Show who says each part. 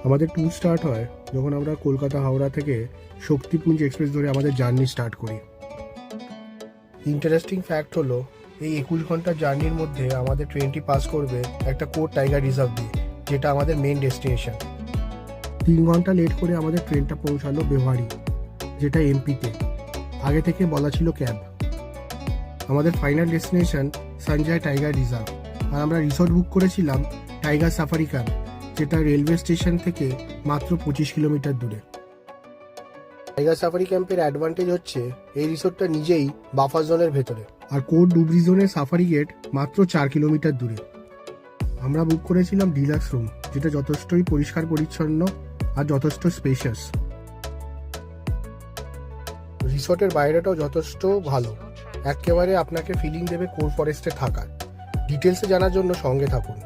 Speaker 1: আমাদের tour start হয় যখন আমরা কলকাতা হাওড়া থেকে শক্তিপুঞ্জ এক্সপ্রেস ধরে আমাদের জার্নি স্টার্ট করি। ইন্টারেস্টিং ফ্যাক্ট হলো এই 21 ঘন্টার জার্নির মধ্যে আমাদের ট্রেনটি পাস করবে একটা কোর টাইগার রিজার্ভ দিয়ে, যেটা আমাদের মেন ডেস্টিনেশন। 3 ঘন্টা লেট করে আমাদের ট্রেনটা পৌঁছালো বেওয়ারি, যেটা এমপিতে। আগে থেকে বলা ছিল ক্যাব। আমাদের final destination Sanjay tiger reserve, আর আমরা রিসোর্ট বুক করেছিলাম টাইগার সাফারি ক্যাম্প, যেটা রেলওয়ে স্টেশন থেকে মাত্র 25 কিলোমিটার দূরে। টাইগার সাফারি ক্যাম্পের অ্যাডভান্টেজ হচ্ছে এই রিসোর্টটা নিজেই বাফার জোনের ভেতরে, আর কোর্ট ডুবরি জোনের সাফারি গেট মাত্র 4 কিলোমিটার দূরে। আমরা বুক করেছিলাম ডিলাক্স রুম, যেটা যথেষ্টই পরিষ্কার পরিচ্ছন্ন আর যথেষ্ট স্পেশাস। রিসোর্টের বাইরেটাও যথেষ্ট ভালো, একেবারে আপনাকে ফিলিং দেবে কোর ফরেস্টে থাকার। ডিটেলসে জানার জন্য সঙ্গে থাকুন।